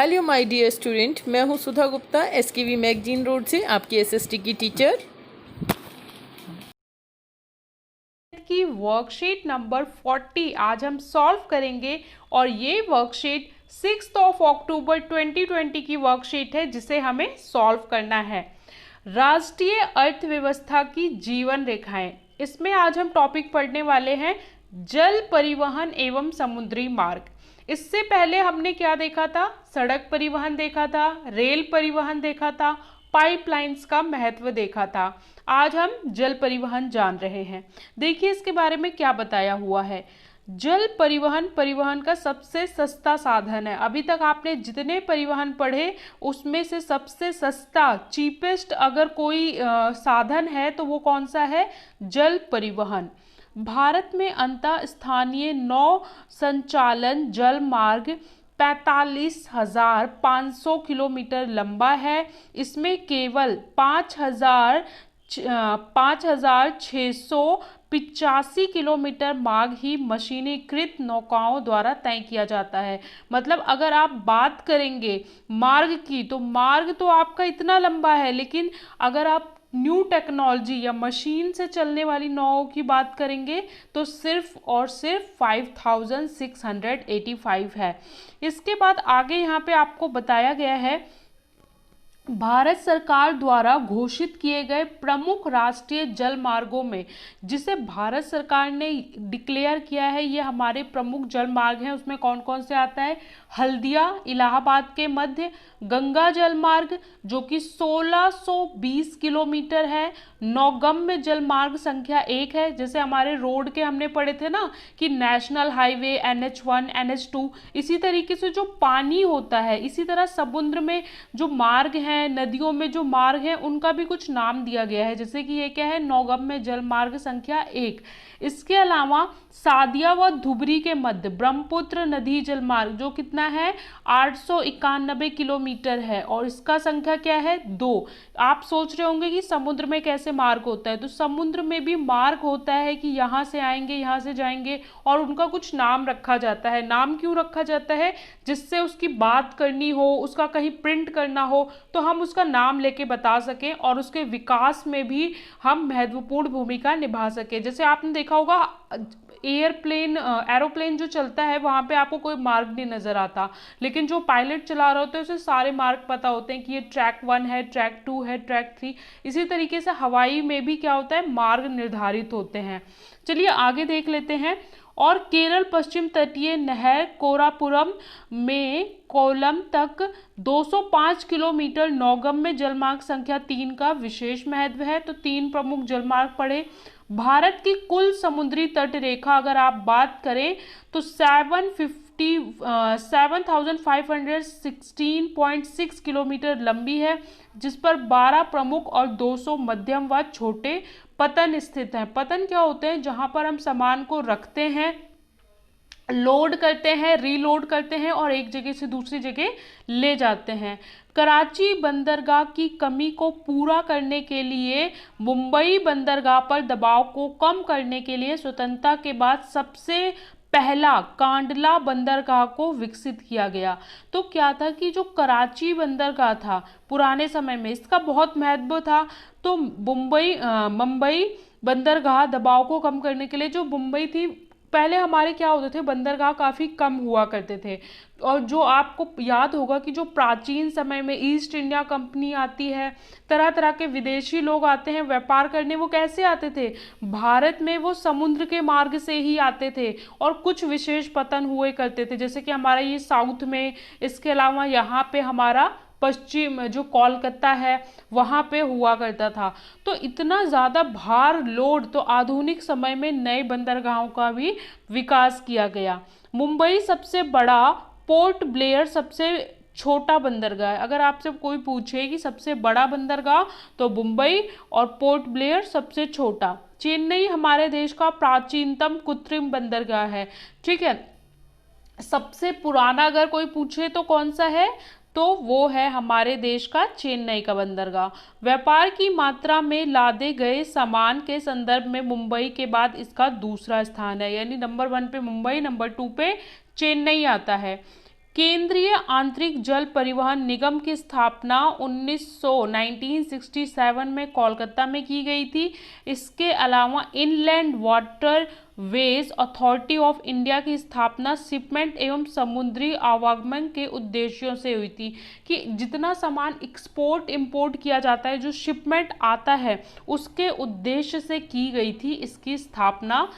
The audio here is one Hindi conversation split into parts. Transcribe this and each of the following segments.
हेलो माय डियर स्टूडेंट, मैं हूं सुधा गुप्ता, एसकेवी मैगजीन रोड से आपकी एसएसटी की टीचर। की वर्कशीट नंबर 40 आज हम सॉल्व करेंगे और ये वर्कशीट 6 अक्टूबर 2020 की वर्कशीट है जिसे हमें सॉल्व करना है। राष्ट्रीय अर्थव्यवस्था की जीवन रेखाएं, इसमें आज हम टॉपिक पढ़ने वाले हैं जल परिवहन एवं समुद्री मार्ग। इससे पहले हमने क्या देखा था? सड़क परिवहन देखा था, रेल परिवहन देखा था, पाइपलाइंस का महत्व देखा था। आज हम जल परिवहन जान रहे हैं। देखिए इसके बारे में क्या बताया हुआ है। जल परिवहन परिवहन का सबसे सस्ता साधन है। अभी तक आपने जितने परिवहन पढ़े उसमें से सबसे सस्ता, चीपेस्ट अगर कोई साधन है तो वो कौन सा है? जल परिवहन। भारत में अंतः स्थानीय नौ संचालन जल मार्ग 45,500 किलोमीटर लंबा है। इसमें केवल 5,685 किलोमीटर मार्ग ही मशीनीकृत नौकाओं द्वारा तय किया जाता है। मतलब अगर आप बात करेंगे मार्ग की, तो मार्ग तो आपका इतना लंबा है, लेकिन अगर आप न्यू टेक्नोलॉजी या मशीन से चलने वाली नावों की बात करेंगे तो सिर्फ और सिर्फ 5,685 है। इसके बाद आगे यहाँ पे आपको बताया गया है भारत सरकार द्वारा घोषित किए गए प्रमुख राष्ट्रीय जल मार्गों में, जिसे भारत सरकार ने डिक्लेयर किया है ये हमारे प्रमुख जल मार्ग हैं, उसमें कौन कौन से आता है? हल्दिया इलाहाबाद के मध्य गंगा जल मार्ग जो कि 1620 किलोमीटर है। नौगम्य जल मार्ग संख्या 1 है। जैसे हमारे रोड के हमने पढ़े थे ना कि नेशनल हाईवे NH1 NH2, इसी तरीके से जो पानी होता है, इसी तरह समुद्र में जो मार्ग हैं, नदियों में जो मार्ग हैं, उनका भी कुछ नाम दिया गया है। जैसे कि ये क्या है? नौगम्य जल मार्ग संख्या 1। इसके अलावा सादिया व धुबरी के मध्य ब्रह्मपुत्र नदी जल मार्ग जो कितना है? 891 किलोमीटर है और इसका संख्या क्या है? 2। आप सोच रहे होंगे कि समुद्र में कैसे मार्ग होता है, तो समुद्र में भी मार्ग होता है कि यहाँ से आएंगे, यहाँ से जाएंगे, और उनका कुछ नाम रखा जाता है। नाम क्यों रखा जाता है? जिससे उसकी बात करनी हो, उसका कहीं प्रिंट करना हो तो हम उसका नाम लेके बता सकें और उसके विकास में भी हम महत्वपूर्ण भूमिका निभा सकें। जैसे आपने देखा होगा एरोप्लेन जो चलता है वहाँ पे आपको कोई मार्ग नहीं नजर आता, लेकिन जो पायलट चला रहा होता है उसे सारे मार्ग पता होते हैं कि ये ट्रैक 1 है, ट्रैक 2 है, ट्रैक 3। इसी तरीके से हवाई में भी क्या होता है? मार्ग निर्धारित होते हैं। चलिए आगे देख लेते हैं। और केरल पश्चिम तटीय नहर कोरापुरम में कोलम तक 205 किलोमीटर नौगम्य जलमार्ग संख्या 3 का विशेष महत्व है। तो 3 प्रमुख जलमार्ग पड़े। भारत की कुल समुद्री तट रेखा अगर आप बात करें तो 7,516.6 किलोमीटर लंबी है, जिस पर 12 प्रमुख और 200 मध्यम व छोटे पतन स्थित हैं। पतन क्या होते हैं? जहां पर हम सामान को रखते हैं, लोड करते हैं, रीलोड करते हैं और एक जगह से दूसरी जगह ले जाते हैं। कराची बंदरगाह की कमी को पूरा करने के लिए मुंबई बंदरगाह पर दबाव को कम करने के लिए स्वतंत्रता के बाद सबसे पहला कांडला बंदरगाह को विकसित किया गया। तो क्या था कि जो कराची बंदरगाह था पुराने समय में, इसका बहुत महत्व था। तो मुंबई बंदरगाह दबाव को कम करने के लिए, जो मुंबई थी पहले हमारे क्या होते थे? बंदरगाह काफ़ी कम हुआ करते थे। और जो आपको याद होगा कि जो प्राचीन समय में ईस्ट इंडिया कंपनी आती है, तरह तरह के विदेशी लोग आते हैं व्यापार करने, वो कैसे आते थे? भारत में वो समुद्र के मार्ग से ही आते थे और कुछ विशेष पतन हुए करते थे, जैसे कि हमारा ये साउथ में, इसके अलावा यहाँ पे हमारा पश्चिम जो कोलकाता है वहाँ पे हुआ करता था। तो इतना ज़्यादा भार लोड, तो आधुनिक समय में नए बंदरगाहों का भी विकास किया गया। मुंबई सबसे बड़ा, पोर्ट ब्लेयर सबसे छोटा बंदरगाह है। अगर आपसे कोई पूछे कि सबसे बड़ा बंदरगाह, तो मुंबई, और पोर्ट ब्लेयर सबसे छोटा। चेन्नई हमारे देश का प्राचीनतम कृत्रिम बंदरगाह है। ठीक है। सबसे पुराना अगर कोई पूछे तो कौन सा है? तो वो है हमारे देश का चेन्नई का बंदरगाह। व्यापार की मात्रा में लादे गए सामान के संदर्भ में मुंबई के बाद इसका दूसरा स्थान है, यानी नंबर 1 पे मुंबई, नंबर 2 पे चेन्नई आता है। केंद्रीय आंतरिक जल परिवहन निगम की स्थापना 1967 में कोलकाता में की गई थी। इसके अलावा inland water veg authority of India की स्थापना शिपमेंट एवं समुद्री आवागमन के उद्देश्यों से हुई थी, कि जितना सामान एक्सपोर्ट इंपोर्ट किया जाता है, जो शिपमेंट आता है, उसके उद्देश्य से की गई थी इसकी स्थापना।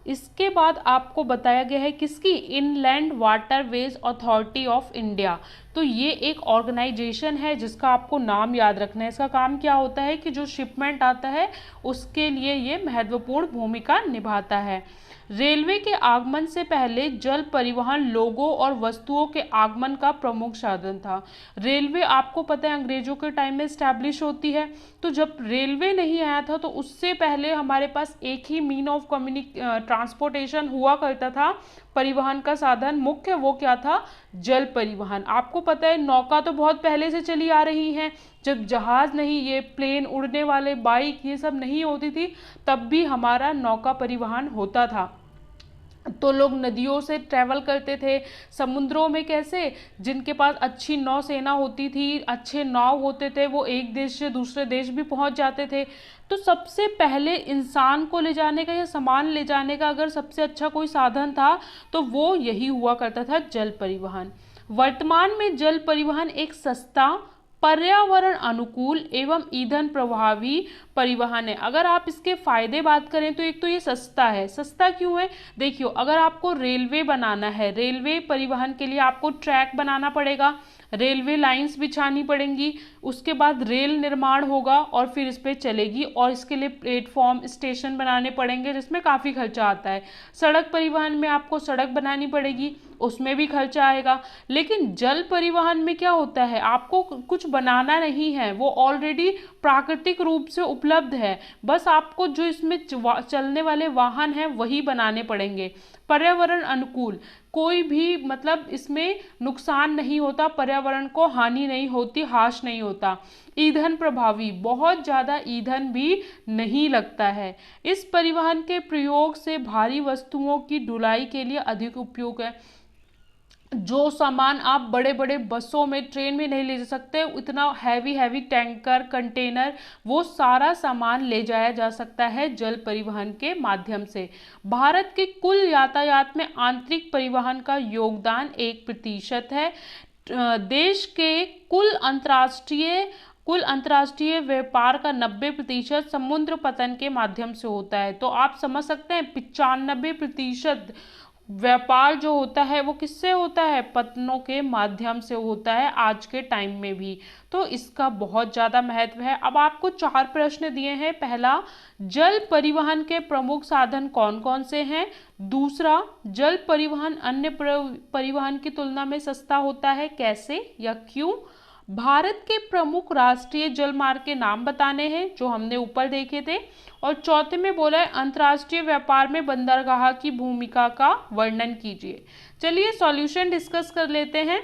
इसके बाद आपको बताया गया है किसकी, inland waterways authority of India. तो ये एक ऑर्गेनाइजेशन है जिसका आपको नाम याद रखना है। इसका काम क्या होता है कि जो शिपमेंट आता है उसके लिए ये महत्वपूर्ण भूमिका निभाता है। रेलवे के आगमन से पहले जल परिवहन लोगों और वस्तुओं के आगमन का प्रमुख साधन था। रेलवे आपको पता है अंग्रेजों के टाइम में स्टैब्लिश होती है, तो जब रेलवे नहीं आया था तो उससे पहले हमारे पास एक ही मीन ऑफ ट्रांसपोर्टेशन हुआ करता था, परिवहन का साधन मुख्य, वो क्या था, जल परिवहन। आपको पता है नौका तो बहुत पहले से चली आ रही हैं, जब जहाज नहीं, ये प्लेन, उड़ने वाले बाइक, ये सब नहीं होती थी, तब भी हमारा नौका परिवहन होता था। तो लोग नदियों से ट्रैवल करते थे, समुद्रों में कैसे, जिनके पास अच्छी नौसेना होती थी, अच्छे नाव होते थे, वो एक देश से दूसरे देश भी पहुंच जाते थे। तो सबसे पहले इंसान को ले जाने का या सामान ले जाने का अगर सबसे अच्छा कोई साधन था तो वो यही हुआ करता था, जल परिवहन। वर्तमान में जल परिवहन एक सस्ता, पर्यावरण अनुकूल एवं ईंधन प्रभावी परिवहन है। अगर आप इसके फायदे बात करें तो एक तो ये सस्ता है। सस्ता क्यों है, देखियो, अगर आपको रेलवे बनाना है, रेलवे परिवहन के लिए आपको ट्रैक बनाना पड़ेगा, रेलवे लाइंस बिछानी पड़ेंगी, उसके बाद रेल निर्माण होगा और फिर इस पर चलेगी, और इसके लिए प्लेटफॉर्म, स्टेशन बनाने पड़ेंगे जिसमें काफ़ी खर्चा आता है। सड़क परिवहन में आपको सड़क बनानी पड़ेगी, उसमें भी खर्चा आएगा। लेकिन जल परिवहन में क्या होता है, आपको कुछ बनाना नहीं है, वो ऑलरेडी प्राकृतिक रूप से उपलब्ध है, बस आपको जो इसमें चलने वाले वाहन हैं वही बनाने पड़ेंगे। पर्यावरण अनुकूल, कोई भी मतलब इसमें नुकसान नहीं होता, पर्यावरण को हानि नहीं होती, हाश नहीं होता। ईंधन प्रभावी, बहुत ज़्यादा ईंधन भी नहीं लगता है। इस परिवहन के प्रयोग से भारी वस्तुओं की ढुलाई के लिए अधिक उपयोग है। जो सामान आप बड़े बड़े बसों में, ट्रेन में नहीं ले जा सकते, इतना हैवी टैंकर, कंटेनर, वो सारा सामान ले जाया जा सकता है जल परिवहन के माध्यम से। भारत के कुल यातायात में आंतरिक परिवहन का योगदान 1% है। देश के कुल अंतर्राष्ट्रीय व्यापार का 90% समुद्र पतन के माध्यम से होता है। तो आप समझ सकते हैं 95% व्यापार जो होता है वो किससे होता है, पतनों के माध्यम से होता है, आज के टाइम में भी। तो इसका बहुत ज़्यादा महत्व है। अब आपको 4 प्रश्न दिए हैं। पहला, जल परिवहन के प्रमुख साधन कौन कौन से हैं। दूसरा, जल परिवहन अन्य परिवहन की तुलना में सस्ता होता है, कैसे या क्यों। भारत के प्रमुख राष्ट्रीय जल मार्ग के नाम बताने हैं, जो हमने ऊपर देखे थे। और चौथे में बोला है अंतर्राष्ट्रीय व्यापार में बंदरगाह की भूमिका का वर्णन कीजिए। चलिए सॉल्यूशन डिस्कस कर लेते हैं।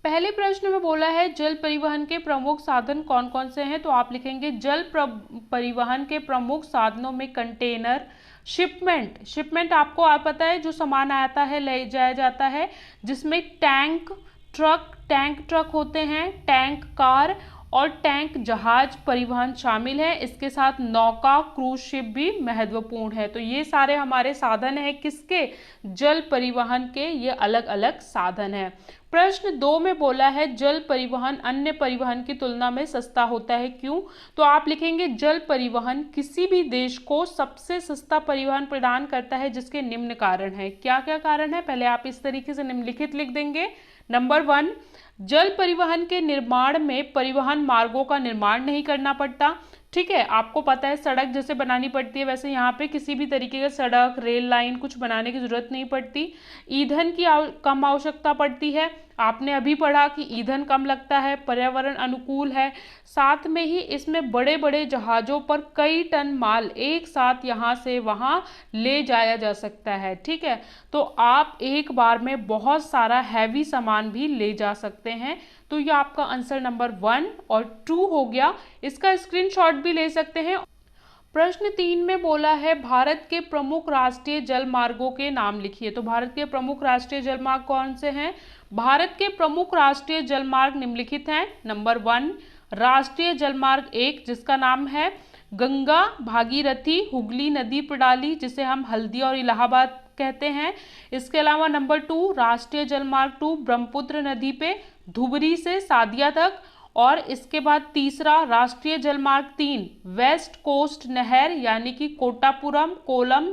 पहले प्रश्न में बोला है जल परिवहन के प्रमुख साधन कौन कौन से हैं, तो आप लिखेंगे जल परिवहन के प्रमुख साधनों में कंटेनर, शिपमेंट आपको पता है जो सामान आता है ले जाया जाता है, जिसमें टैंक ट्रक होते हैं, टैंक कार और टैंक जहाज परिवहन शामिल है। इसके साथ नौका, क्रूज शिप भी महत्वपूर्ण है। तो ये सारे हमारे साधन हैं किसके, जल परिवहन के, ये अलग अलग साधन हैं। प्रश्न 2 में बोला है जल परिवहन अन्य परिवहन की तुलना में सस्ता होता है, क्यों। तो आप लिखेंगे जल परिवहन किसी भी देश को सबसे सस्ता परिवहन प्रदान करता है, जिसके निम्न कारण है। क्या क्या कारण है, पहले आप इस तरीके से निम्नलिखित लिख देंगे। नंबर 1, जल परिवहन के निर्माण में परिवहन मार्गों का निर्माण नहीं करना पड़ता। ठीक है, आपको पता है सड़क जैसे बनानी पड़ती है, वैसे यहाँ पे किसी भी तरीके का सड़क, रेल लाइन कुछ बनाने की जरूरत नहीं पड़ती। ईंधन की कम आवश्यकता पड़ती है, आपने अभी पढ़ा कि ईंधन कम लगता है, पर्यावरण अनुकूल है। साथ में ही इसमें बड़े बड़े जहाज़ों पर कई टन माल एक साथ यहाँ से वहाँ ले जाया जा सकता है। ठीक है, तो आप एक बार में बहुत सारा हैवी सामान भी ले जा सकते हैं। तो ये आपका आंसर नंबर 1 और 2 हो गया। इसका स्क्रीनशॉट भी ले सकते हैं। प्रश्न 3 में बोला है भारत के प्रमुख राष्ट्रीय जल मार्गों के नाम लिखिए। तो भारत के प्रमुख राष्ट्रीय जल मार्ग कौन से हैं? भारत के प्रमुख राष्ट्रीय जल मार्ग निम्नलिखित हैं। नंबर 1 राष्ट्रीय जल मार्ग 1 जिसका नाम है गंगा भागीरथी हुगली नदी प्रणाली, जिसे हम हल्दी और इलाहाबाद कहते हैं। इसके अलावा नंबर 2 राष्ट्रीय जल मार्ग 2 ब्रह्मपुत्र नदी पे धुबरी से सादिया तक। और इसके बाद तीसरा राष्ट्रीय जलमार्ग 3 वेस्ट कोस्ट नहर यानी कि कोटापुरम कोलम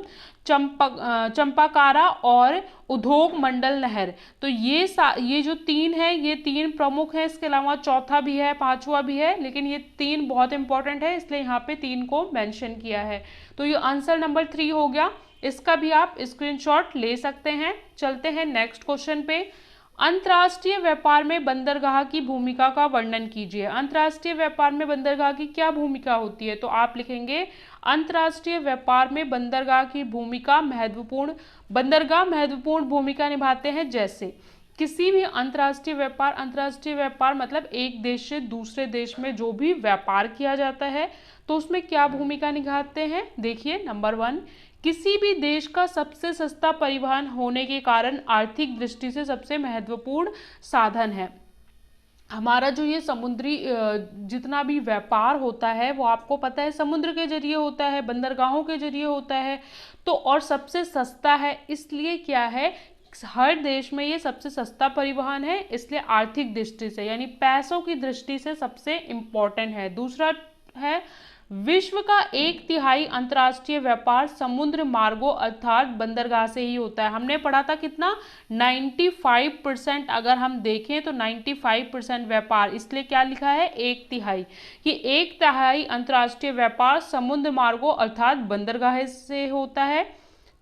चंपाकारा और उद्योग मंडल नहर। तो ये जो 3 है ये 3 प्रमुख है। इसके अलावा चौथा भी है, पांचवा भी है, लेकिन ये 3 बहुत इंपॉर्टेंट है, इसलिए यहाँ पे 3 को मेंशन किया है। तो ये आंसर नंबर 3 हो गया। इसका भी आप स्क्रीनशॉट ले सकते हैं। चलते हैं नेक्स्ट क्वेश्चन पे। अंतर्राष्ट्रीय व्यापार में बंदरगाह की भूमिका का वर्णन कीजिए। अंतर्राष्ट्रीय व्यापार में बंदरगाह की क्या भूमिका होती है? तो आप लिखेंगे अंतर्राष्ट्रीय व्यापार में बंदरगाह की भूमिका महत्वपूर्ण, बंदरगाह महत्वपूर्ण भूमिका निभाते हैं। जैसे किसी भी अंतर्राष्ट्रीय व्यापार मतलब एक देश से दूसरे देश में जो भी व्यापार किया जाता है तो उसमें क्या भूमिका निभाते हैं? देखिए नंबर 1 किसी भी देश का सबसे सस्ता परिवहन होने के कारण आर्थिक दृष्टि से सबसे महत्वपूर्ण साधन है। हमारा जो ये समुद्री जितना भी व्यापार होता है वो आपको पता है समुद्र के जरिए होता है, बंदरगाहों के जरिए होता है। तो और सबसे सस्ता है, इसलिए क्या है हर देश में ये सबसे सस्ता परिवहन है, इसलिए आर्थिक दृष्टि से यानी पैसों की दृष्टि से सबसे इम्पोर्टेंट है। दूसरा है विश्व का 1/3 अंतर्राष्ट्रीय व्यापार समुद्र मार्गों अर्थात बंदरगाह से ही होता है। हमने पढ़ा था कितना 95%, अगर हम देखें तो 95% व्यापार, इसलिए क्या लिखा है 1/3 कि 1/3 अंतर्राष्ट्रीय व्यापार समुद्र मार्गों अर्थात बंदरगाह से होता है।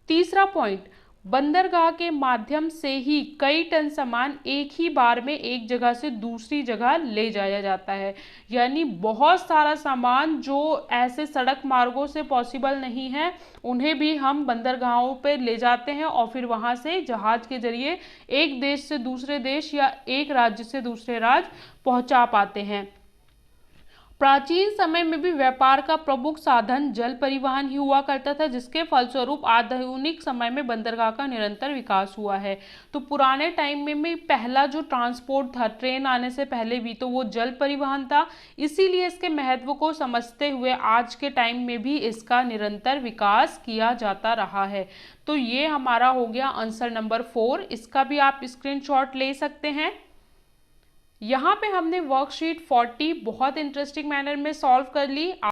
तीसरा पॉइंट बंदरगाह के माध्यम से ही कई टन सामान एक ही बार में एक जगह से दूसरी जगह ले जाया जाता है। यानी बहुत सारा सामान जो ऐसे सड़क मार्गों से पॉसिबल नहीं है उन्हें भी हम बंदरगाहों पे ले जाते हैं और फिर वहां से जहाज के जरिए एक देश से दूसरे देश या एक राज्य से दूसरे राज्य पहुंचा पाते हैं। प्राचीन समय में भी व्यापार का प्रमुख साधन जल परिवहन ही हुआ करता था, जिसके फलस्वरूप आधुनिक समय में बंदरगाह का निरंतर विकास हुआ है। तो पुराने टाइम में भी पहला जो ट्रांसपोर्ट था ट्रेन आने से पहले भी, तो वो जल परिवहन था। इसीलिए इसके महत्व को समझते हुए आज के टाइम में भी इसका निरंतर विकास किया जाता रहा है। तो ये हमारा हो गया आंसर नंबर 4। इसका भी आप स्क्रीनशॉट ले सकते हैं। यहाँ पे हमने वर्कशीट 40 बहुत इंटरेस्टिंग मैनर में सॉल्व कर ली।